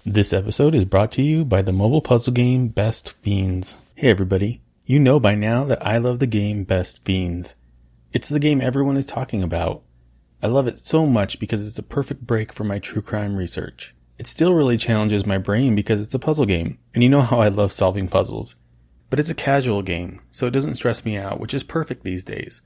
This episode is brought to you by the mobile puzzle game Best Fiends. Hey everybody, you know by now that I love the game Best Fiends. It's the game everyone is talking about. I love it so much because it's a perfect break for my true crime research. It still really challenges my brain because it's a puzzle game, and you know how I love solving puzzles. But it's a casual game, so it doesn't stress me out, which is perfect these days.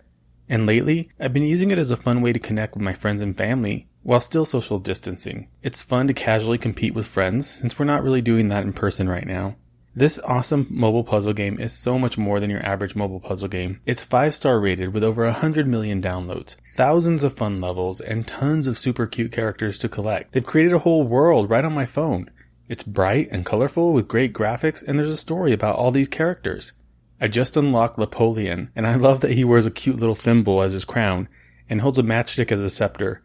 And lately, I've been using it as a fun way to connect with my friends and family, while still social distancing. It's fun to casually compete with friends, since we're not really doing that in person right now. This awesome mobile puzzle game is so much more than your average mobile puzzle game. It's 5-star rated with over 100 million downloads, thousands of fun levels, and tons of super cute characters to collect. They've created a whole world right on my phone. It's bright and colorful with great graphics, and there's a story about all these characters. I just unlocked Napoleon, and I love that he wears a cute little thimble as his crown, and holds a matchstick as a scepter.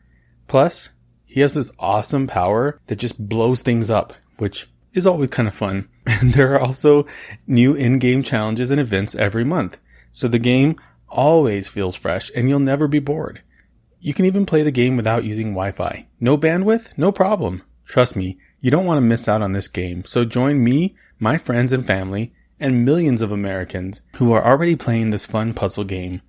Plus, he has this awesome power that just blows things up, which is always kind of fun. And there are also new in-game challenges and events every month, so the game always feels fresh and you'll never be bored. You can even play the game without using Wi-Fi. No bandwidth? No problem. Trust me, you don't want to miss out on this game, so join me, my friends and family, and millions of Americans who are already playing this fun puzzle game.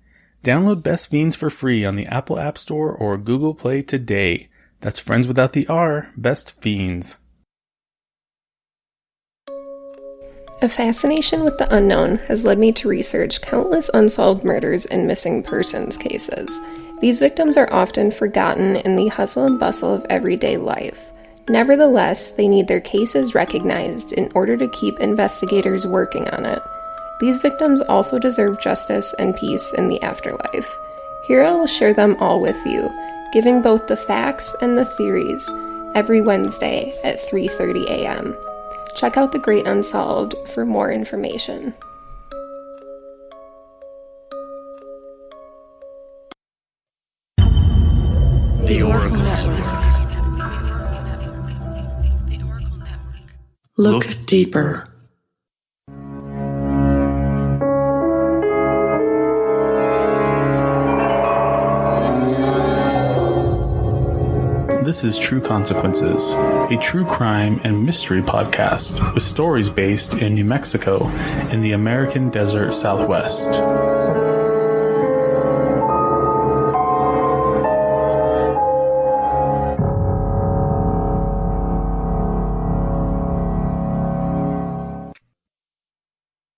Download Best Fiends for free on the Apple App Store or Google Play today. That's friends without the R, Best Fiends. A fascination with the unknown has led me to research countless unsolved murders and missing persons cases. These victims are often forgotten in the hustle and bustle of everyday life. Nevertheless, they need their cases recognized in order to keep investigators working on it. These victims also deserve justice and peace in the afterlife. Here I will share them all with you, giving both the facts and the theories, every Wednesday at 3:30 a.m. Check out The Great Unsolved for more information. The Oracle Network. Look deeper. This is True Consequences, a true crime and mystery podcast with stories based in New Mexico in the American Desert Southwest.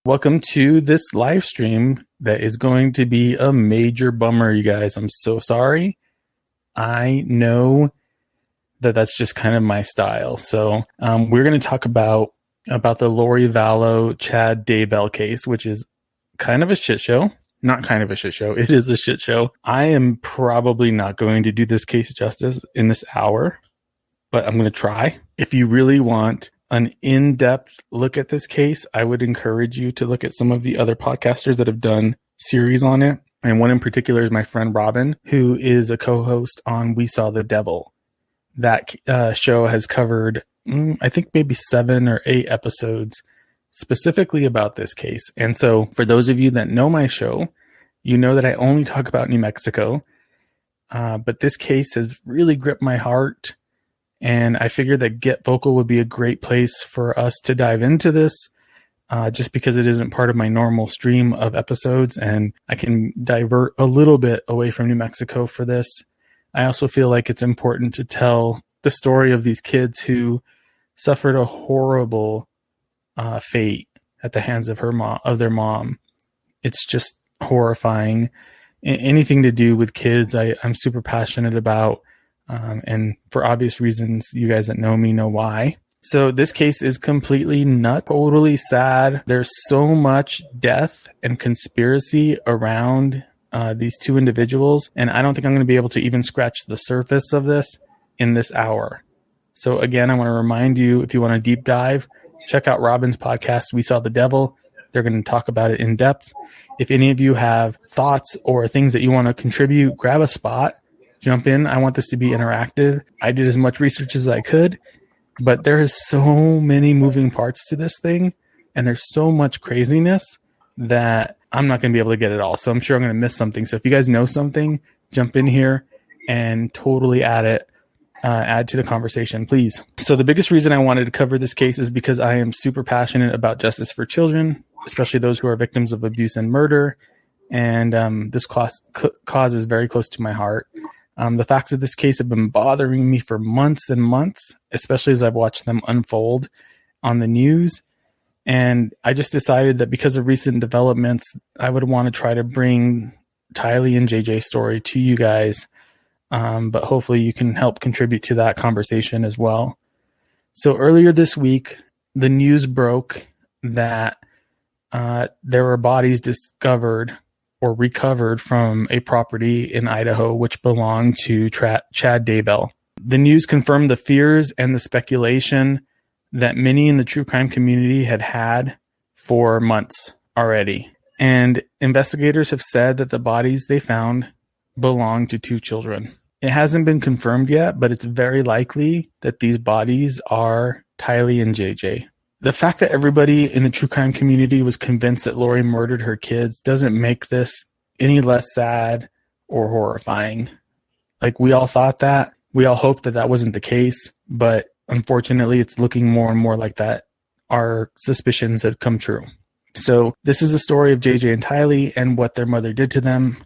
Welcome to this live stream that is going to be a major bummer, you guys. I'm so sorry. I know that's just kind of my style. So we're going to talk about the Lori Vallow, Chad Daybell case, which is kind of a shit show. Not kind of a shit show. It is a shit show. I am probably not going to do this case justice in this hour, but I'm going to try. If you really want an in-depth look at this case, I would encourage you to look at some of the other podcasters that have done series on it. And one in particular is my friend Robin, who is a co-host on We Saw the Devil. That show has covered, I think maybe 7 or 8 episodes specifically about this case. And so for those of you that know my show, you know that I only talk about New Mexico. But this case has really gripped my heart. And I figured that GetVokl would be a great place for us to dive into this, just because it isn't part of my normal stream of episodes. And I can divert a little bit away from New Mexico for this. I also feel like it's important to tell the story of these kids who suffered a horrible fate at the hands of their mom. It's just horrifying. Anything to do with kids, I'm super passionate about. And for obvious reasons, you guys that know me know why. So this case is completely nuts, totally sad. There's so much death and conspiracy around these two individuals, and I don't think I'm going to be able to even scratch the surface of this in this hour. So again, I want to remind you, if you want to deep dive, check out Robin's podcast, We Saw the Devil. They're going to talk about it in depth. If any of you have thoughts or things that you want to contribute, grab a spot, jump in. I want this to be interactive. I did as much research as I could, but there is so many moving parts to this thing, and there's so much craziness that I'm not going to be able to get it all. So I'm sure I'm going to miss something. So if you guys know something, jump in here and totally add it. add to the conversation, please. So the biggest reason I wanted to cover this case is because I am super passionate about justice for children, especially those who are victims of abuse and murder. And this cause is very close to my heart. The facts of this case have been bothering me for months and months, especially as I've watched them unfold on the news. And I just decided that because of recent developments, I would want to try to bring Tylee and JJ's story to you guys. But hopefully you can help contribute to that conversation as well. So earlier this week, the news broke that there were bodies discovered or recovered from a property in Idaho which belonged to Chad Daybell. The news confirmed the fears and the speculation that many in the true crime community had for months already. And investigators have said that the bodies they found belong to 2 children. It hasn't been confirmed yet, but it's very likely that these bodies are Tylee and JJ. The fact that everybody in the true crime community was convinced that Lori murdered her kids doesn't make this any less sad or horrifying. Like, we all thought that. We all hoped that that wasn't the case, but unfortunately, it's looking more and more like that. Our suspicions have come true. So this is the story of JJ and Tylee and what their mother did to them.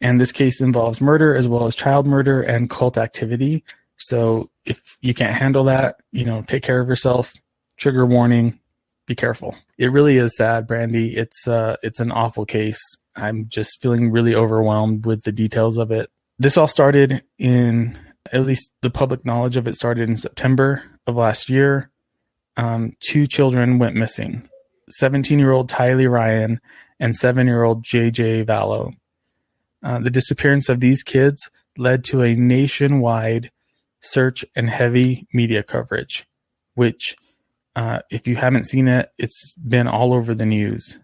And this case involves murder as well as child murder and cult activity. So if you can't handle that, take care of yourself. Trigger warning, be careful. It really is sad, Brandy. It's an awful case. I'm just feeling really overwhelmed with the details of it. This all started at least the public knowledge of it started in September of last year. 2 children went missing, 17-year-old Tylee Ryan and 7-year-old JJ Vallow. The disappearance of these kids led to a nationwide search and heavy media coverage, which, if you haven't seen it, it's been all over the news.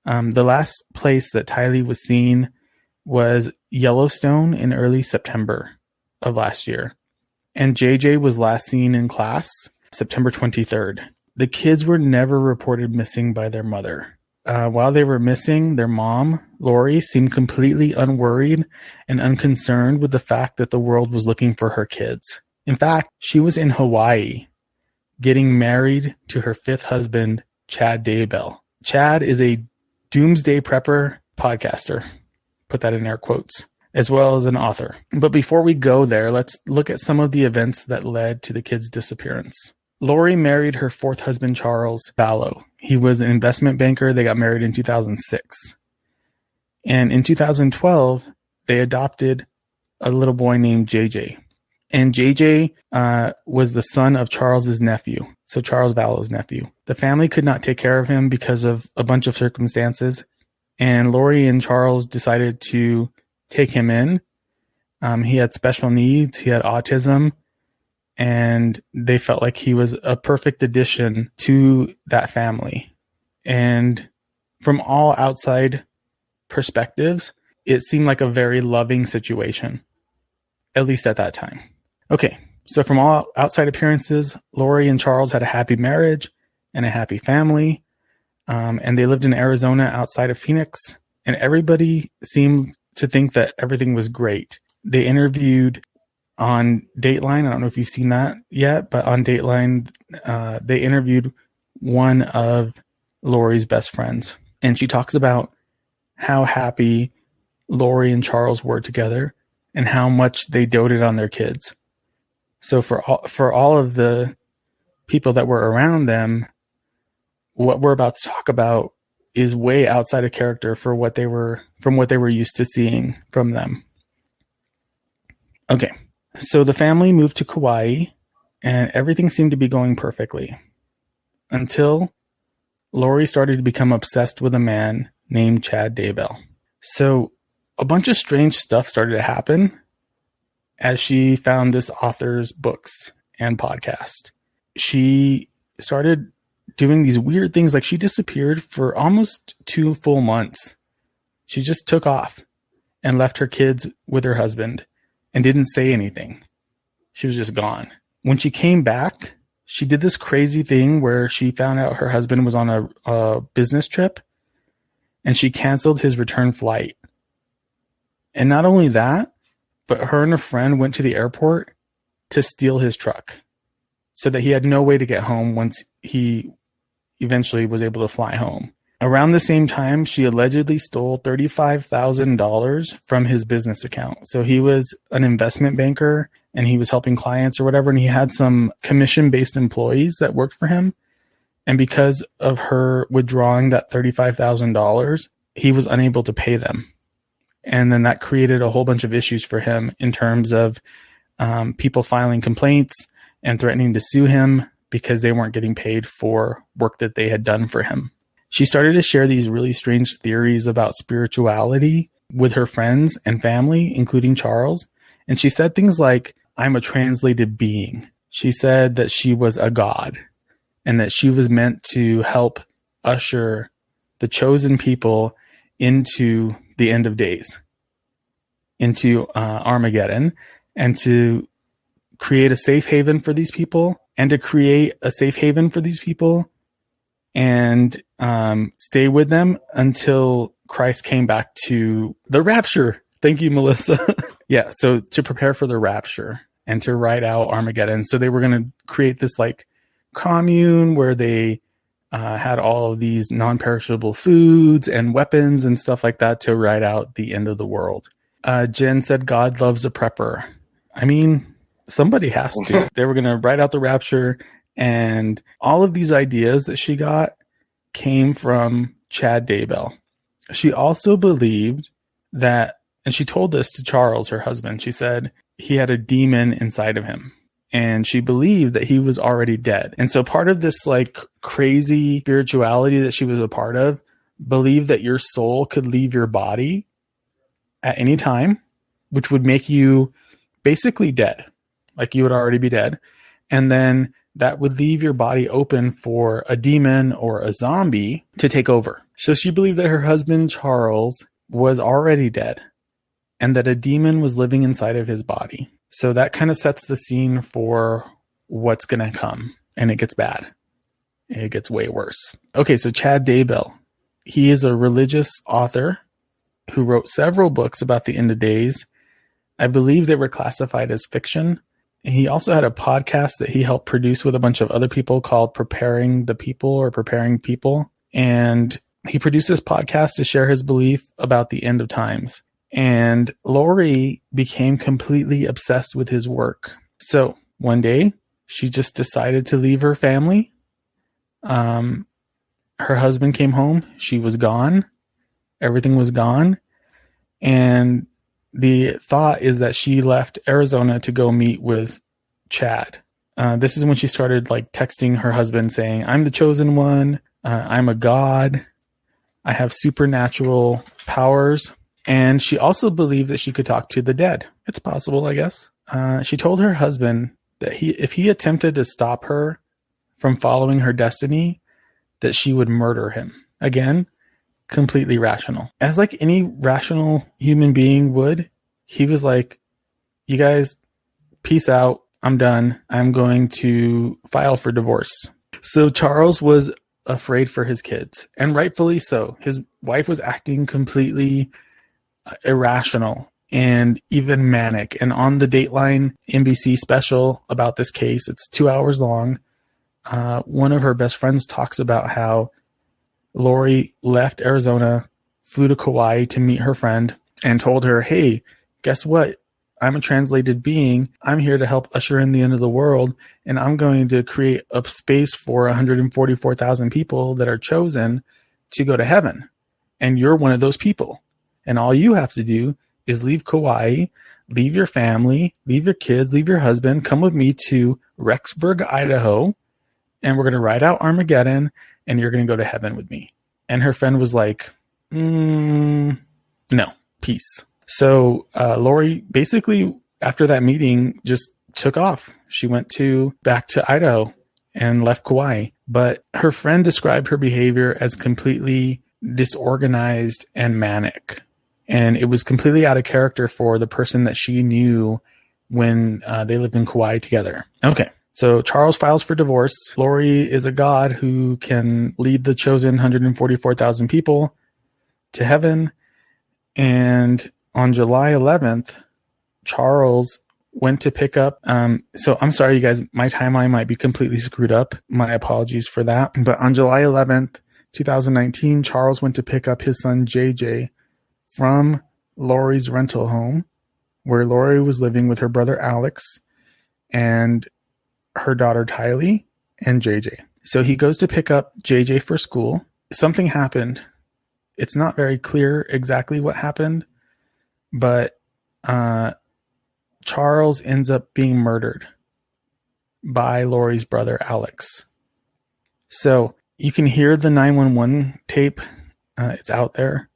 The last place that Tylee was seen was Yellowstone in early September of last year. And JJ was last seen in class September 23rd. The kids were never reported missing by their mother. While they were missing, their mom, Lori, seemed completely unworried and unconcerned with the fact that the world was looking for her kids. In fact, she was in Hawaii getting married to her 5th husband, Chad Daybell. Chad is a doomsday prepper podcaster, put that in air quotes, as well as an author. But before we go there, let's look at some of the events that led to the kids' disappearance. Lori married her 4th husband, Charles Vallow. He was an investment banker. They got married in 2006. And in 2012, they adopted a little boy named JJ. And JJ was the son of Charles's nephew, so Charles Vallow's nephew. The family could not take care of him because of a bunch of circumstances, and Lori and Charles decided to take him in. He had special needs, he had autism, and they felt like he was a perfect addition to that family. And from all outside perspectives, it seemed like a very loving situation, at least at that time. Okay, so from all outside appearances, Lori and Charles had a happy marriage and a happy family, and they lived in Arizona outside of Phoenix, and everybody seemed to think that everything was great. They interviewed on Dateline. I don't know if you've seen that yet, but on Dateline, they interviewed one of Lori's best friends, and she talks about how happy Lori and Charles were together and how much they doted on their kids. So for all of the people that were around them, what we're about to talk about is way outside of character from what they were used to seeing from them. Okay, so the family moved to Kauai, and everything seemed to be going perfectly until Lori started to become obsessed with a man named Chad Daybell. So a bunch of strange stuff started to happen as she found this author's books and podcast. She started doing these weird things, like she disappeared for almost 2 full months. She just took off and left her kids with her husband and didn't say anything. She was just gone. When she came back, she did this crazy thing where she found out her husband was on a business trip, and she canceled his return flight. And not only that, but her and a friend went to the airport to steal his truck so that he had no way to get home once he eventually was able to fly home. Around the same time, she allegedly stole $35,000 from his business account. So he was an investment banker and he was helping clients or whatever, and he had some commission-based employees that worked for him. And because of her withdrawing that $35,000, he was unable to pay them. And then that created a whole bunch of issues for him in terms of people filing complaints and threatening to sue him because they weren't getting paid for work that they had done for him. She started to share these really strange theories about spirituality with her friends and family, including Charles. And she said things like, I'm a translated being. She said that she was a god and that she was meant to help usher the chosen people into the end of days, into Armageddon, and to create a safe haven for these people, and stay with them until Christ came back to the rapture. Thank you, Melissa. Yeah, so to prepare for the rapture and to ride out Armageddon. So they were going to create this like commune where they had all of these non-perishable foods and weapons and stuff like that to ride out the end of the world. Jen said, God loves a prepper. I mean, somebody has to. They were going to ride out the rapture, and all of these ideas that she got came from Chad Daybell. She also believed that, and she told this to Charles, her husband, she said he had a demon inside of him. And she believed that he was already dead. And so part of this like crazy spirituality that she was a part of believed that your soul could leave your body at any time, which would make you basically dead, like you would already be dead. And then that would leave your body open for a demon or a zombie to take over. So she believed that her husband, Charles, was already dead and that a demon was living inside of his body. So that kind of sets the scene for what's going to come, and it gets bad. It gets way worse. Okay, so Chad Daybell, he is a religious author who wrote several books about the end of days. I believe they were classified as fiction. He also had a podcast that he helped produce with a bunch of other people called Preparing the People or Preparing People. And he produced this podcast to share his belief about the end of times. And Lori became completely obsessed with his work. So one day she just decided to leave her family. Her husband came home. She was gone. Everything was gone. And the thought is that she left Arizona to go meet with Chad. This is when she started like texting her husband saying, I'm the chosen one. I'm a god. I have supernatural powers. And she also believed that she could talk to the dead. It's possible, I guess. She told her husband that if he attempted to stop her from following her destiny, that she would murder him. Again, completely rational. As like any rational human being would, he was like, you guys, peace out. I'm done. I'm going to file for divorce. So Charles was afraid for his kids, and rightfully so. His wife was acting completely irrational and even manic. And on the Dateline NBC special about this case, it's 2 hours long. One of her best friends talks about how Lori left Arizona, flew to Kauai to meet her friend, and told her, hey, guess what? I'm a translated being. I'm here to help usher in the end of the world, and I'm going to create a space for 144,000 people that are chosen to go to heaven. And you're one of those people. And all you have to do is leave Kauai, leave your family, leave your kids, leave your husband, come with me to Rexburg, Idaho, and we're going to ride out Armageddon, and you're going to go to heaven with me. And her friend was like, no, peace. So Lori basically, after that meeting, just took off. She went back to Idaho and left Kauai. But her friend described her behavior as completely disorganized and manic. And it was completely out of character for the person that she knew when they lived in Kauai together. Okay, so Charles files for divorce. Lori is a god who can lead the chosen 144,000 people to heaven. And on July 11th, Charles went to pick up, so I'm sorry, you guys, my timeline might be completely screwed up. My apologies for that. But on July 11th, 2019, Charles went to pick up his son JJ from Lori's rental home, where Lori was living with her brother Alex and her daughter Tylee and JJ. So he goes to pick up JJ for school. Something happened. It's not very clear exactly what happened, but Charles ends up being murdered by Lori's brother Alex. So you can hear the 911 tape. It's out there.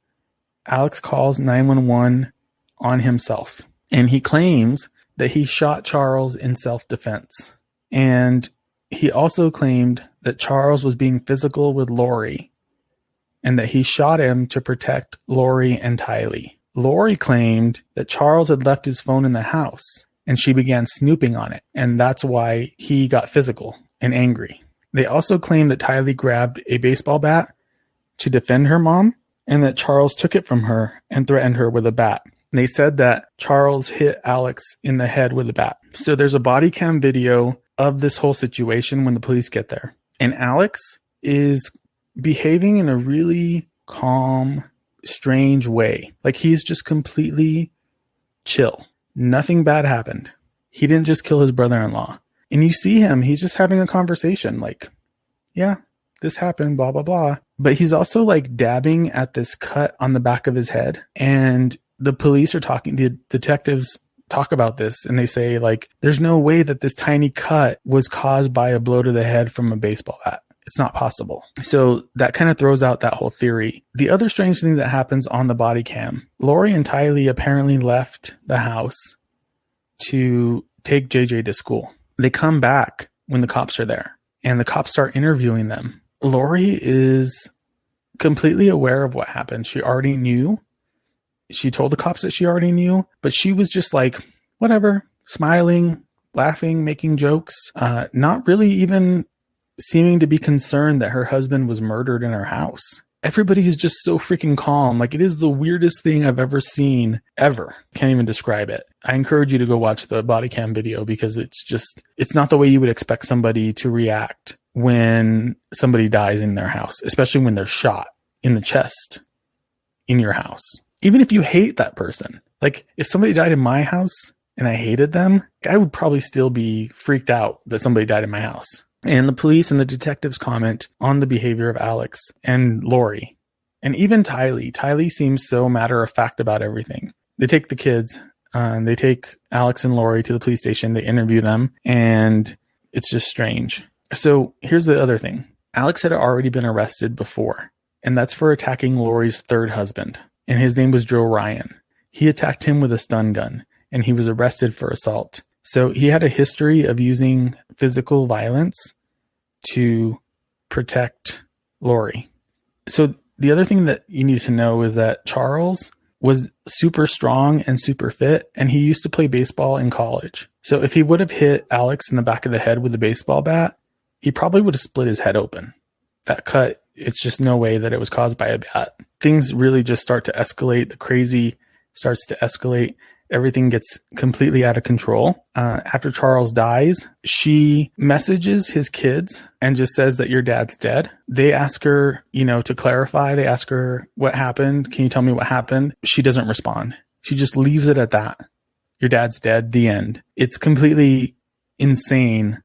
Alex calls 911 on himself, and he claims that he shot Charles in self-defense. And he also claimed that Charles was being physical with Lori and that he shot him to protect Lori and Tylee. Lori claimed that Charles had left his phone in the house and she began snooping on it, and that's why he got physical and angry. They also claimed that Tylee grabbed a baseball bat to defend her mom and that Charles took it from her and threatened her with a bat. They said that Charles hit Alex in the head with a bat. So there's a body cam video of this whole situation when the police get there. And Alex is behaving in a really calm, strange way. Like he's just completely chill. Nothing bad happened. He didn't just kill his brother-in-law. And you see him, he's just having a conversation like, yeah, this happened, blah, blah, blah. But he's also like dabbing at this cut on the back of his head. And the police are talking, the detectives talk about this, and they say like, there's no way that this tiny cut was caused by a blow to the head from a baseball bat. It's not possible. So that kind of throws out that whole theory. The other strange thing that happens on the body cam, Lori and Tylee apparently left the house to take JJ to school. They come back when the cops are there, and the cops start interviewing them. Lori is completely aware of what happened. She already knew. She told the cops that she already knew, but she was just like, whatever, smiling, laughing, making jokes, not really even seeming to be concerned that her husband was murdered in her house. Everybody is just so freaking calm. Like, it is the weirdest thing I've ever seen, ever. Can't even describe it. I encourage you to go watch the body cam video because it's not the way you would expect somebody to react when somebody dies in their house, especially when they're shot in the chest in your house. Even if you hate that person, like if somebody died in my house and I hated them, I would probably still be freaked out that somebody died in my house. And the police and the detectives comment on the behavior of Alex and Lori and even Tylee. Tylee seems so matter of fact about everything. They take the kids, they take Alex and Lori to the police station. They interview them, and it's just strange. So here's the other thing. Alex had already been arrested before, and that's for attacking Lori's third husband. And his name was Joe Ryan. He attacked him with a stun gun, and he was arrested for assault. So he had a history of using physical violence to protect Lori. So the other thing that you need to know is that Charles was super strong and super fit, and he used to play baseball in college. So if he would have hit Alex in the back of the head with a baseball bat, he probably would have split his head open. That cut, it's just no way that it was caused by a bat. Things really just start to escalate. The crazy starts to escalate. Everything gets completely out of control. After Charles dies, she messages his kids and just says that your dad's dead. They ask her, to clarify. They ask her, what happened? Can you tell me what happened? She doesn't respond. She just leaves it at that. Your dad's dead. The end. It's completely insane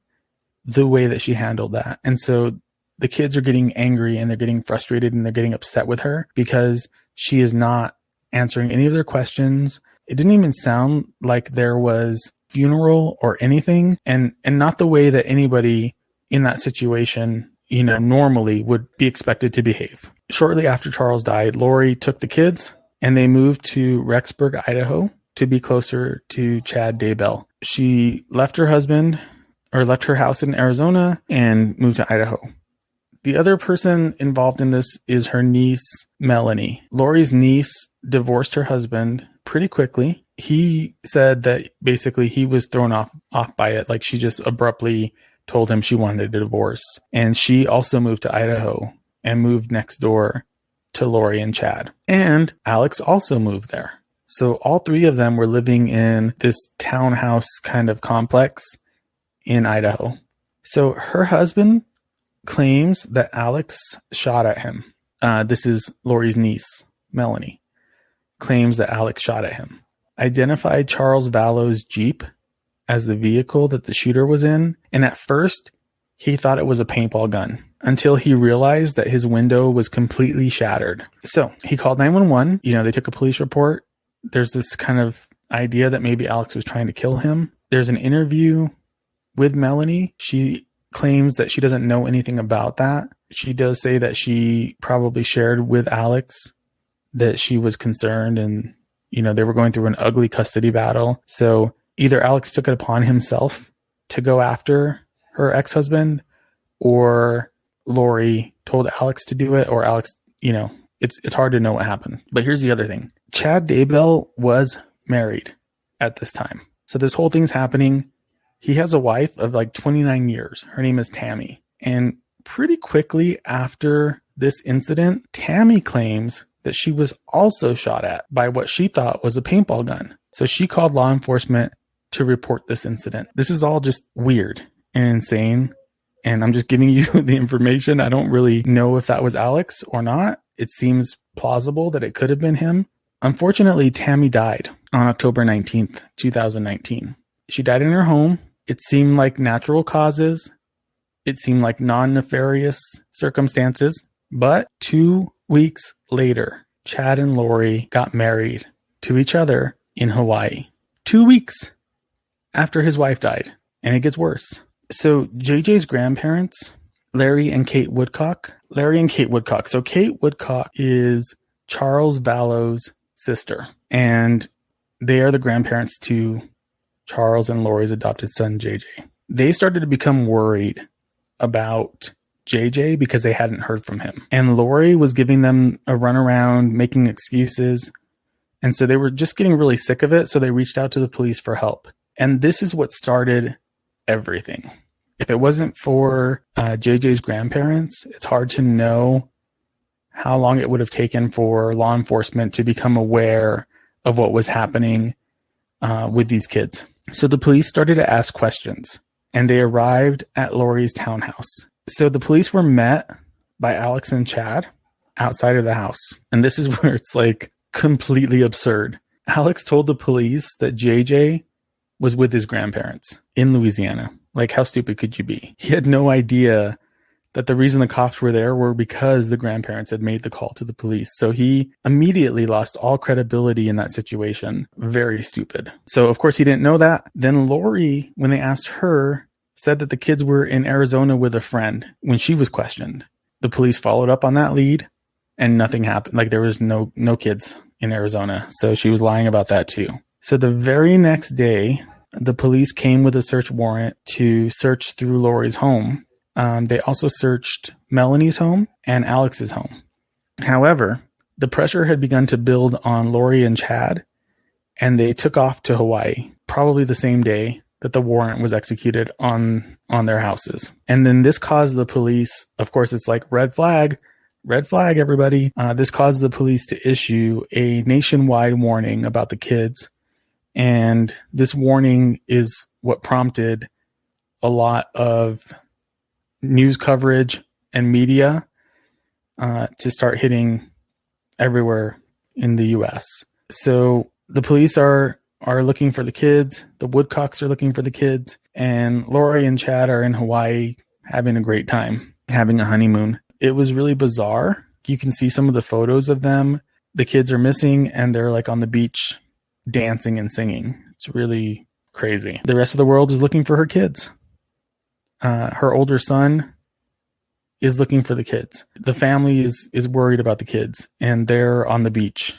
the way that she handled that. And so the kids are getting angry and they're getting frustrated and they're getting upset with her because she is not answering any of their questions. It didn't even sound like there was funeral or anything, and not the way that anybody in that situation, normally would be expected to behave. Shortly after Charles died, Lori took the kids and they moved to Rexburg, Idaho to be closer to Chad Daybell. She left her house in Arizona and moved to Idaho. The other person involved in this is her niece, Melanie. Lori's niece divorced her husband pretty quickly. He said that basically he was thrown off by it. Like, she just abruptly told him she wanted a divorce. And she also moved to Idaho and moved next door to Lori and Chad. And Alex also moved there. So all three of them were living in this townhouse kind of complex in Idaho. So her husband claims that Alex shot at him. This is Lori's niece, Melanie, claims that Alex shot at him. Identified Charles Vallow's Jeep as the vehicle that the shooter was in. And at first, he thought it was a paintball gun until he realized that his window was completely shattered. So he called 911. They took a police report. There's this kind of idea that maybe Alex was trying to kill him. There's an interview with Melanie. She claims that she doesn't know anything about that. She does say that she probably shared with Alex that she was concerned and, they were going through an ugly custody battle. So either Alex took it upon himself to go after her ex-husband, or Lori told Alex to do it, or Alex, it's hard to know what happened. But here's the other thing. Chad Daybell was married at this time. So this whole thing's happening. He has a wife of like 29 years. Her name is Tammy. And pretty quickly after this incident, Tammy claims that she was also shot at by what she thought was a paintball gun. So she called law enforcement to report this incident. This is all just weird and insane. And I'm just giving you the information. I don't really know if that was Alex or not. It seems plausible that it could have been him. Unfortunately, Tammy died on October 19th, 2019. She died in her home. It seemed like natural causes. It seemed like non-nefarious circumstances. But 2 weeks later, Chad and Lori got married to each other in Hawaii. 2 weeks after his wife died. And it gets worse. So JJ's grandparents, Larry and Kate Woodcock. So Kate Woodcock is Charles Vallow's sister. And they are the grandparents to Charles and Lori's adopted son, JJ. They started to become worried about JJ because they hadn't heard from him. And Lori was giving them a runaround, making excuses. And so they were just getting really sick of it. So they reached out to the police for help. And this is what started everything. If it wasn't for JJ's grandparents, it's hard to know how long it would have taken for law enforcement to become aware of what was happening with these kids. So the police started to ask questions, and they arrived at Lori's townhouse. So the police were met by Alex and Chad outside of the house. And this is where it's like completely absurd. Alex told the police that JJ was with his grandparents in Louisiana. Like, how stupid could you be? He had no idea that the reason the cops were there were because the grandparents had made the call to the police. So he immediately lost all credibility in that situation. Very stupid. So of course he didn't know that. Then Lori, when they asked her, said that the kids were in Arizona with a friend when she was questioned. The police followed up on that lead and nothing happened. Like, there was no kids in Arizona. So she was lying about that too. So the very next day, the police came with a search warrant to search through Lori's home. They also searched Melanie's home and Alex's home. However, the pressure had begun to build on Lori and Chad, and they took off to Hawaii, probably the same day that the warrant was executed on their houses. And then this caused the police, of course, it's like red flag, everybody. This caused the police to issue a nationwide warning about the kids. And this warning is what prompted a lot of news coverage and media to start hitting everywhere in the U.S. So the police are looking for the kids. The Woodcocks are looking for the kids. And Lori and Chad are in Hawaii having a great time, having a honeymoon. It was really bizarre. You can see some of the photos of them. The kids are missing and they're like on the beach dancing and singing. It's really crazy. The rest of the world is looking for her kids. Her older son is looking for the kids. The family is worried about the kids, and they're on the beach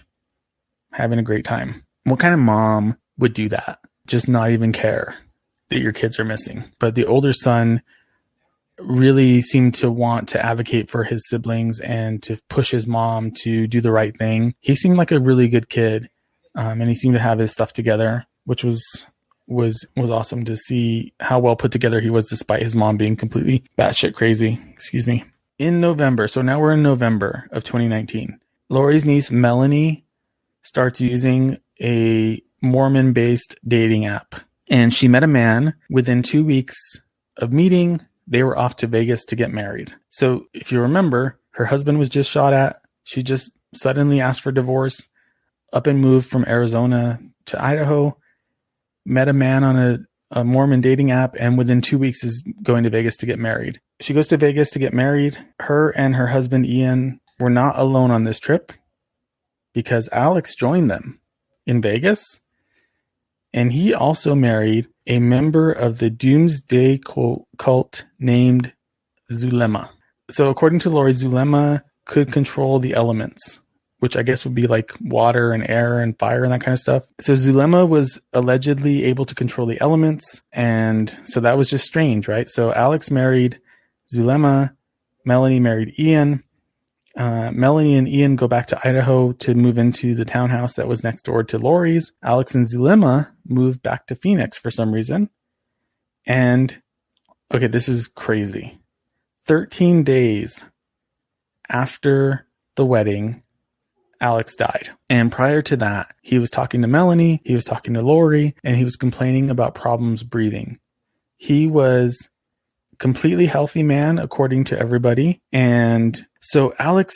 having a great time. What kind of mom would do that? Just not even care that your kids are missing. But the older son really seemed to want to advocate for his siblings and to push his mom to do the right thing. He seemed like a really good kid, and he seemed to have his stuff together, which was awesome to see how well put together he was, despite his mom being completely batshit crazy. Excuse me. In November, so now we're in November of 2019, Lori's niece Melanie starts using a Mormon-based dating app. And she met a man. Within 2 weeks of meeting, they were off to Vegas to get married. So if you remember, her husband was just shot at. She just suddenly asked for divorce, up and moved from Arizona to Idaho, met a man on a Mormon dating app, and within 2 weeks is going to Vegas to get married. She goes to Vegas to get married. Her and her husband, Ian, were not alone on this trip because Alex joined them in Vegas. And he also married a member of the doomsday cult named Zulema. So according to Lori, Zulema could control the elements, which I guess would be like water and air and fire and that kind of stuff. So Zulema was allegedly able to control the elements. And so that was just strange, right? So Alex married Zulema. Melanie married Ian. Melanie and Ian go back to Idaho to move into the townhouse that was next door to Lori's. Alex and Zulema moved back to Phoenix for some reason. And, okay, this is crazy. 13 days after the wedding, Alex died. And prior to that, he was talking to Melanie, he was talking to Lori, and he was complaining about problems breathing. He was completely healthy man, according to everybody. And so Alex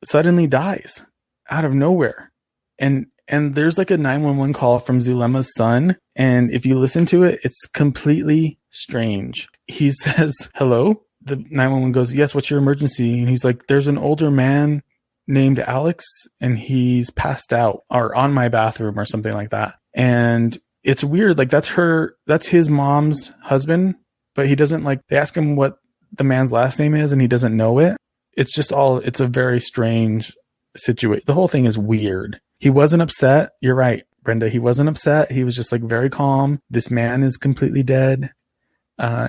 suddenly dies out of nowhere. And there's like a 911 call from Zulema's son. And if you listen to it, it's completely strange. He says, hello? The 911 goes, yes, what's your emergency? And he's like, there's an older man named Alex and he's passed out or on my bathroom or something like that. And it's weird. Like that's his mom's husband, but he doesn't they ask him what the man's last name is and he doesn't know it. It's a very strange situation. The whole thing is weird. He wasn't upset. You're right, Brenda. He wasn't upset. He was just very calm. This man is completely dead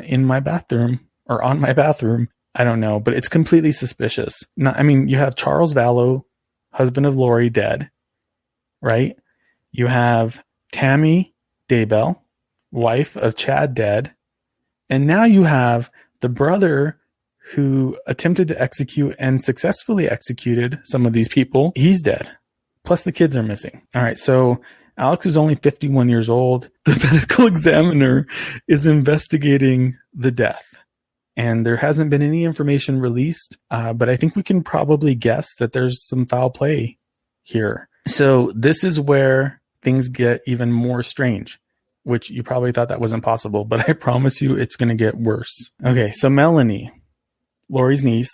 in my bathroom or on my bathroom. I don't know, but it's completely suspicious. You have Charles Vallow, husband of Lori, dead, right? You have Tammy Daybell, wife of Chad, dead. And now you have the brother who attempted to execute and successfully executed some of these people. He's dead. Plus the kids are missing. All right. So Alex was only 51 years old. The medical examiner is investigating the death. And there hasn't been any information released, but I think we can probably guess that there's some foul play here. So this is where things get even more strange, which you probably thought that wasn't possible, but I promise you it's going to get worse. Okay, so Melanie, Lori's niece,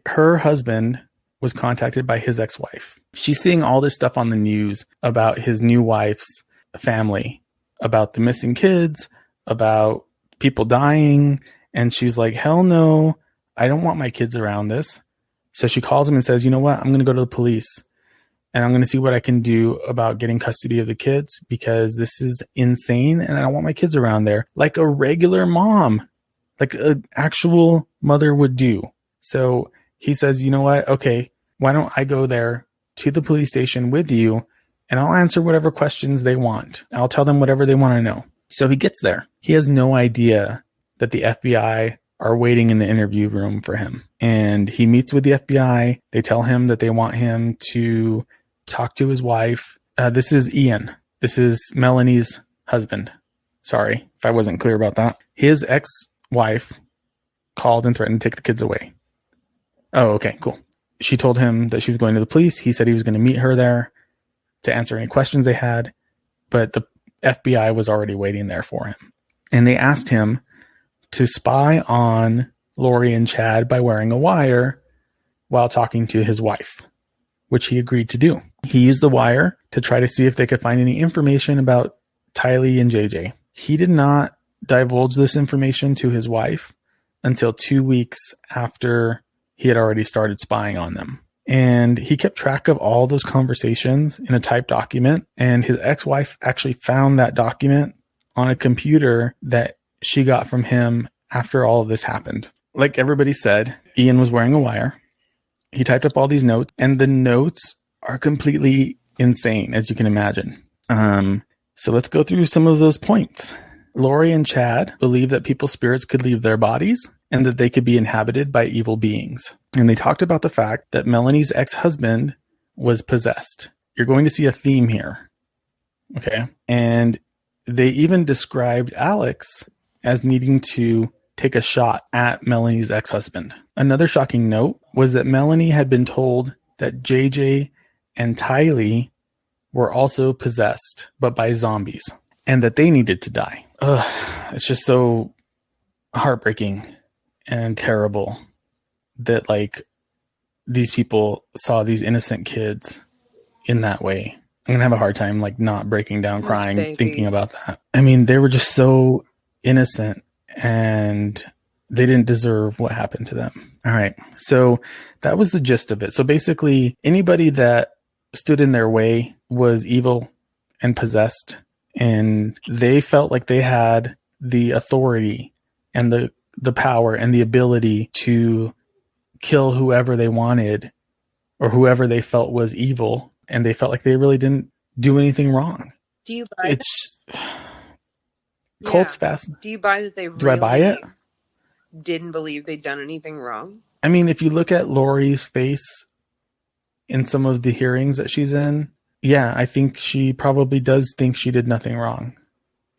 her husband was contacted by his ex-wife. She's seeing all this stuff on the news about his new wife's family, about the missing kids, about people dying. And she's like, hell no, I don't want my kids around this. So she calls him and says, you know what? I'm going to go to the police and I'm going to see what I can do about getting custody of the kids because this is insane and I don't want my kids around there. Like a regular mom, like an actual mother would do. So he says, you know what? Okay, why don't I go there to the police station with you and I'll answer whatever questions they want. I'll tell them whatever they want to know. So he gets there. He has no idea that the FBI are waiting in the interview room for him. And he meets with the FBI. They tell him that they want him to talk to his wife. This is Ian. This is Melanie's husband. Sorry if I wasn't clear about that. His ex-wife called and threatened to take the kids away. Oh, okay, cool. She told him that she was going to the police. He said he was going to meet her there to answer any questions they had. But the FBI was already waiting there for him. And they asked him to spy on Lori and Chad by wearing a wire while talking to his wife, which he agreed to do. He used the wire to try to see if they could find any information about Tylee and JJ. He did not divulge this information to his wife until 2 weeks after he had already started spying on them. And he kept track of all those conversations in a typed document. And his ex-wife actually found that document on a computer that she got from him after all of this happened. Like everybody said, Ian was wearing a wire. He typed up all these notes, and the notes are completely insane, as you can imagine. So let's go through some of those points. Lori and Chad believed that people's spirits could leave their bodies and that they could be inhabited by evil beings. And they talked about the fact that Melanie's ex-husband was possessed. You're going to see a theme here. Okay. And they even described Alex as needing to take a shot at Melanie's ex-husband. Another shocking note was that Melanie had been told that JJ and Tylee were also possessed, but by zombies, and that they needed to die. Ugh, it's just so heartbreaking and terrible that like these people saw these innocent kids in that way. I'm gonna have a hard time like not breaking down, Those crying, babies. thinking about that. I mean, they were just so innocent and they didn't deserve what happened to them. All right. So that was the gist of it. So basically anybody that stood in their way was evil and possessed, and they felt like they had the authority and the power and the ability to kill whoever they wanted or whoever they felt was evil, and they felt like they really didn't do anything wrong. Do you buy It's cult's fast. Do you buy that they Do I buy it? didn't believe they'd done anything wrong? I mean, if you look at Lori's face in some of the hearings that she's in, yeah, I think she probably does think she did nothing wrong.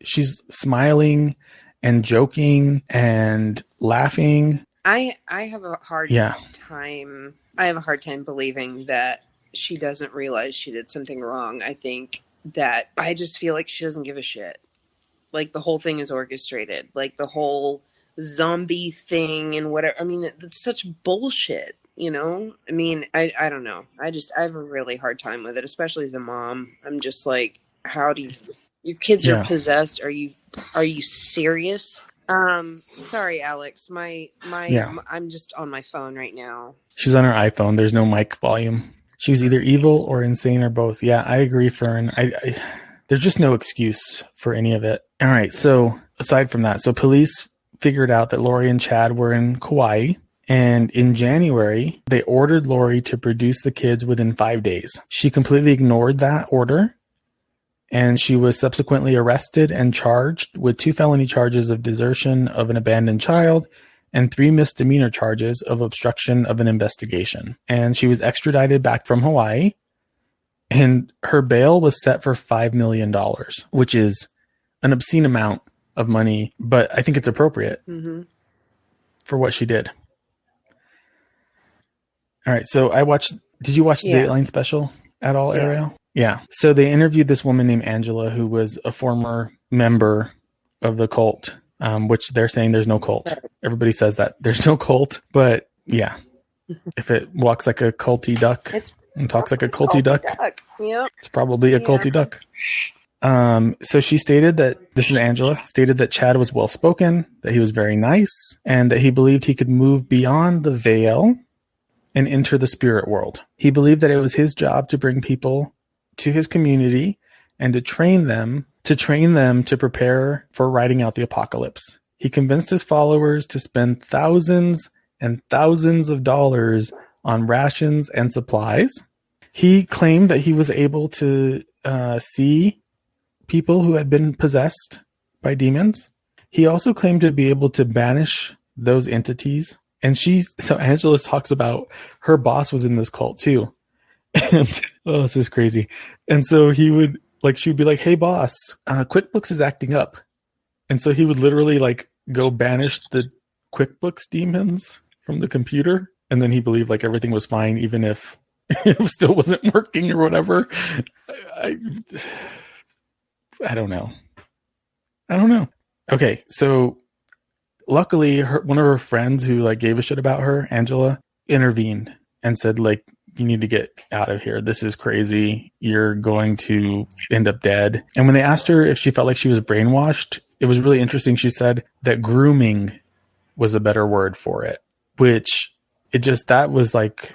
She's smiling and joking and laughing. I have a hard time. I have a hard time believing that she doesn't realize she did something wrong. I think that I just feel like she doesn't give a shit. Like the whole thing is orchestrated. Like the whole zombie thing and whatever. I mean, it's such bullshit, you know? I mean, I don't know. I have a really hard time with it, especially as a mom. I'm just like, how do you, your kids are possessed? Are you serious? Sorry, Alex. I'm just on my phone right now. She's on her iPhone. There's no mic volume. She was either evil or insane or both. Yeah, I agree, Fern. There's just no excuse for any of it. All right. So aside from that, so police figured out that Lori and Chad were in Kauai. And in January, they ordered Lori to produce the kids within 5 days. She completely ignored that order. And she was subsequently arrested and charged with 2 felony charges of desertion of an abandoned child and 3 misdemeanor charges of obstruction of an investigation. And she was extradited back from Hawaii. And her bail was set for $5 million, which is an obscene amount of money, but I think it's appropriate for what she did. All right. So did you watch the Dateline special at all, Ariel? Yeah. So they interviewed this woman named Angela, who was a former member of the cult, which they're saying there's no cult. Everybody says that there's no cult, but yeah, if it walks like a culty duck and talks like a culty duck, Yep. it's probably a culty duck. So she stated that, this is Angela, stated that Chad was well-spoken, that he was very nice, and that he believed he could move beyond the veil and enter the spirit world. He believed that it was his job to bring people to his community and to train them to prepare for riding out the apocalypse. He convinced his followers to spend thousands and thousands of dollars on rations and supplies. He claimed that he was able to see people who had been possessed by demons. He also claimed to be able to banish those entities. And so Angela talks about her boss was in this cult too. And this is crazy. And so she'd be like, hey boss, QuickBooks is acting up. And so he would literally like go banish the QuickBooks demons from the computer. And then he believed like everything was fine, even if it still wasn't working or whatever. I don't know. Okay. So luckily one of her friends who like gave a shit about her, Angela, intervened and said like, you need to get out of here. This is crazy. You're going to end up dead. And when they asked her if she felt like she was brainwashed, it was really interesting. She said that grooming was a better word for it, which that was like,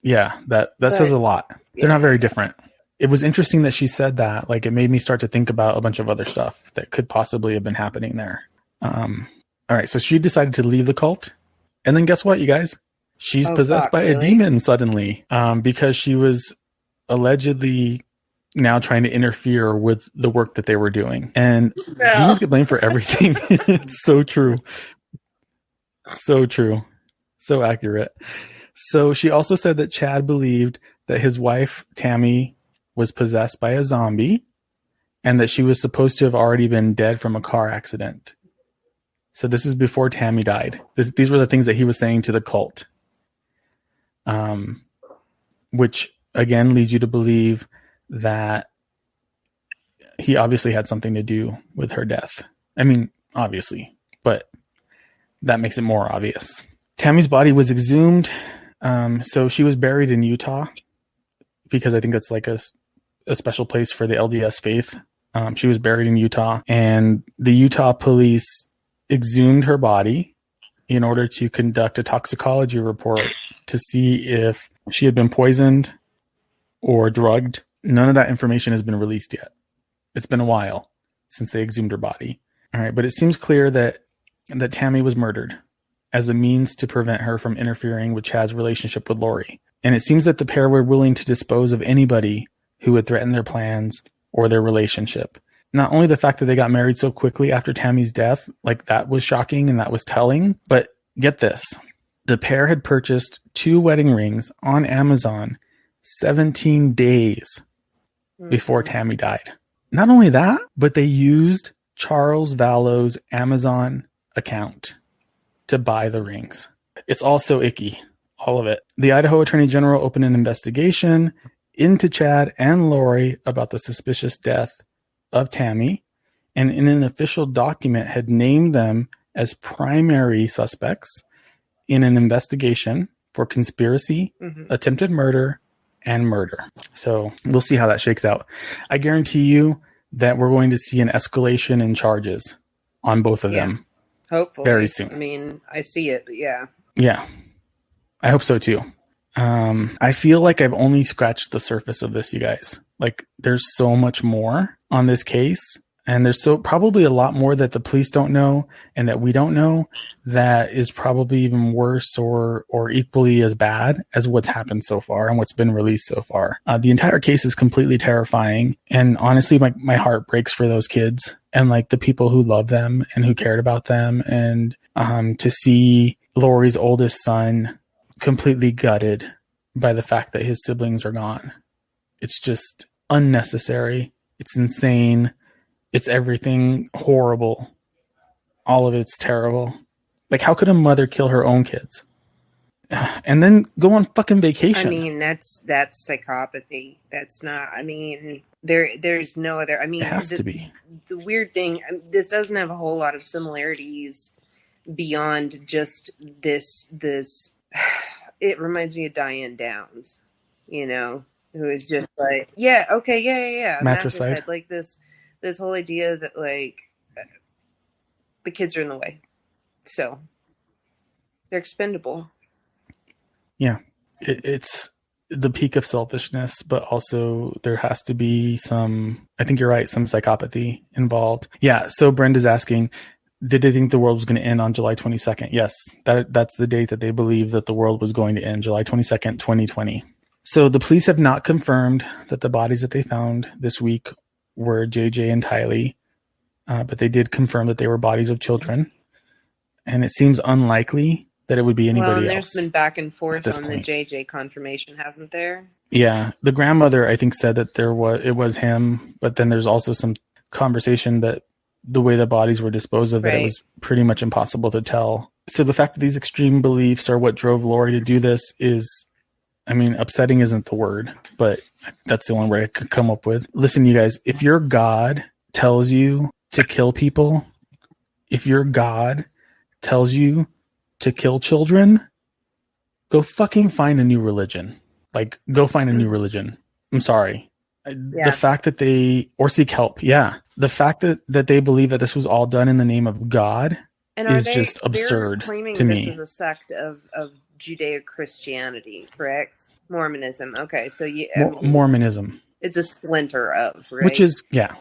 yeah, that says a lot. They're not very different. It was interesting that she said that. Like, it made me start to think about a bunch of other stuff that could possibly have been happening there. All right. So she decided to leave the cult. And then guess what, you guys? She's possessed by a demon suddenly, because she was allegedly now trying to interfere with the work that they were doing. And demons get blamed for everything. It's so true. So true. So accurate. So she also said that Chad believed that his wife, Tammy, was possessed by a zombie, and that she was supposed to have already been dead from a car accident. So this is before Tammy died. These were the things that he was saying to the cult. Which again leads you to believe that he obviously had something to do with her death. I mean, obviously, but that makes it more obvious. Tammy's body was exhumed. So she was buried in Utah because I think that's like a special place for the LDS faith. She was buried in Utah, and the Utah police exhumed her body in order to conduct a toxicology report to see if she had been poisoned or drugged. None of that information has been released yet. It's been a while since they exhumed her body. All right, but it seems clear that Tammy was murdered as a means to prevent her from interfering with Chad's relationship with Lori. And it seems that the pair were willing to dispose of anybody who would threaten their plans or their relationship. Not only the fact that they got married so quickly after Tammy's death, like that was shocking and that was telling, but get this. The pair had purchased 2 wedding rings on Amazon 17 days before Tammy died. Not only that, but they used Charles Vallow's Amazon account to buy the rings. It's all so icky, all of it. The Idaho Attorney General opened an investigation into Chad and Lori about the suspicious death of Tammy, and in an official document had named them as primary suspects in an investigation for conspiracy, attempted murder, and murder. So we'll see how that shakes out. I guarantee you that we're going to see an escalation in charges on both of them. Hopefully. Very soon. I mean, I see it, but yeah. Yeah. I hope so too. I feel like I've only scratched the surface of this, you guys. Like, there's so much more on this case, and there's probably a lot more that the police don't know and that we don't know that is probably even worse or equally as bad as what's happened so far and what's been released so far. The entire case is completely terrifying, and honestly, my heart breaks for those kids and like the people who love them and who cared about them, and to see Lori's oldest son completely gutted by the fact that his siblings are gone. It's just unnecessary. It's insane. It's everything horrible. All of it's terrible. Like, how could a mother kill her own kids? And then go on fucking vacation? I mean, that's psychopathy. That's not, I mean, there's no other, I mean, it has to be. The weird thing, this doesn't have a whole lot of similarities beyond just this, it reminds me of Diane Downs, you know, who is just like, matricide. Like this whole idea that like the kids are in the way, so they're expendable. Yeah, it's the peak of selfishness, but also there has to be some, I think you're right, some psychopathy involved. Yeah, so Brenda's asking, did they think the world was going to end on July 22nd? Yes, that's the date that they believe that the world was going to end, July 22nd, 2020. So the police have not confirmed that the bodies that they found this week were JJ and Tylee, but they did confirm that they were bodies of children. And it seems unlikely that it would be anybody else. Well, and there's been back and forth on the JJ confirmation, hasn't there? Yeah, the grandmother, I think, said that it was him, but then there's also some conversation that the way the bodies were disposed of, that it was pretty much impossible to tell. So the fact that these extreme beliefs are what drove Lori to do this is, I mean, upsetting isn't the word, but that's the only word I could come up with. Listen, you guys, if your God tells you to kill people, if your God tells you to kill children, go fucking find a new religion. Like, go find a new religion. I'm sorry. Yeah. The fact that or seek help. Yeah. The fact that they believe that this was all done in the name of God is just absurd to me. This is a sect of Judeo-Christianity, correct? Mormonism. Okay. So Mormonism. It's a splinter of, right? Which is, yeah.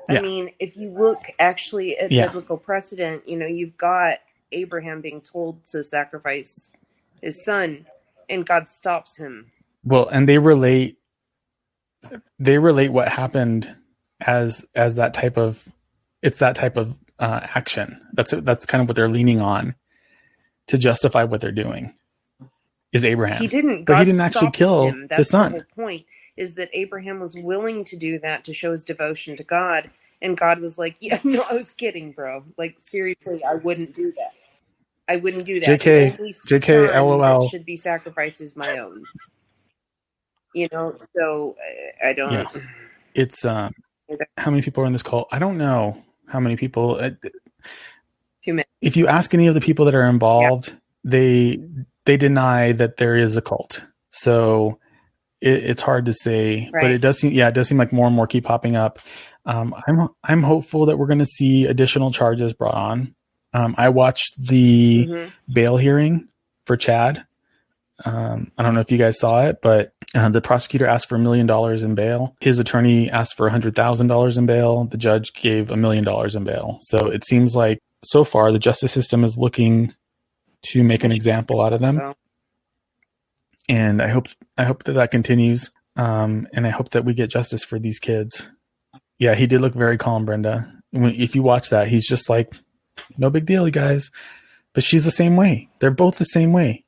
I mean, if you look actually at biblical precedent, you know, you've got Abraham being told to sacrifice his son, and God stops him. Well, and they relate what happened as that type of action. That's kind of what they're leaning on to justify what they're doing. Is Abraham? He didn't. But he didn't actually kill his son. That's the whole point. is that Abraham was willing to do that to show his devotion to God. And God was like, yeah, no, I was kidding, bro. Like, seriously, I wouldn't do that. I wouldn't do that. The only JK, son LOL. that should be sacrificed is my own. You know, so I don't... Yeah. It's, how many people are in this cult? I don't know how many people. Too many. If you ask any of the people that are involved, they deny that there is a cult. So it's hard to say, but it does seem like more and more keep popping up. I'm hopeful that we're going to see additional charges brought on. I watched the bail hearing for Chad. I don't know if you guys saw it, but the prosecutor asked for $1 million in bail. His attorney asked for $100,000 in bail. The judge gave $1 million in bail. So it seems like so far the justice system is looking to make an example out of them. And I hope that continues. And I hope that we get justice for these kids. Yeah, he did look very calm, Brenda. If you watch that, he's just like, no big deal, you guys. But she's the same way. They're both the same way.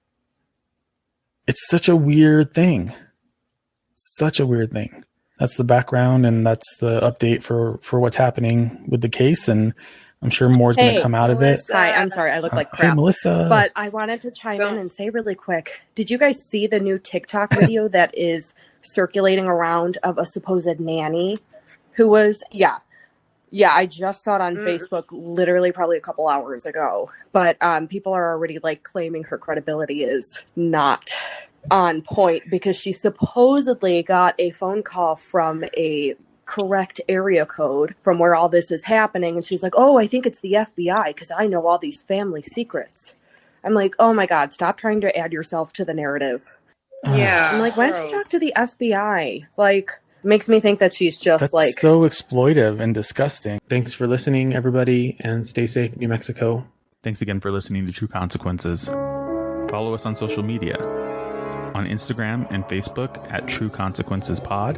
It's such a weird thing. Such a weird thing. That's the background, and that's the update for what's happening with the case. And I'm sure more is going to come out of it. Hi, I'm sorry. I look like crap. Hey, Melissa. But I wanted to chime in and say really quick. Did you guys see the new TikTok video that is circulating around of a supposed nanny who was, yeah, I just saw it on Facebook literally probably a couple hours ago. But people are already like claiming her credibility is not on point because she supposedly got a phone call from a correct area code from where all this is happening. And she's like, oh, I think it's the FBI because I know all these family secrets. I'm like, oh my God, stop trying to add yourself to the narrative. Yeah. I'm like, why don't you talk to the FBI? Like, makes me think that she's just That's like so exploitive and disgusting. Thanks for listening, everybody, and stay safe, New Mexico. Thanks again for listening to True Consequences. Follow us on social media on Instagram and Facebook at True Consequences Pod,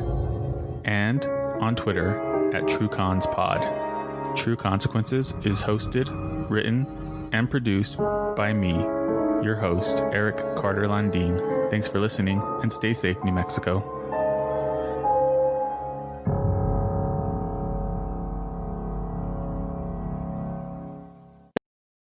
and on Twitter at TrueConsPod. True Consequences is hosted, written, and produced by me, your host, Eric Carter-Landin. Thanks for listening, and stay safe, New Mexico.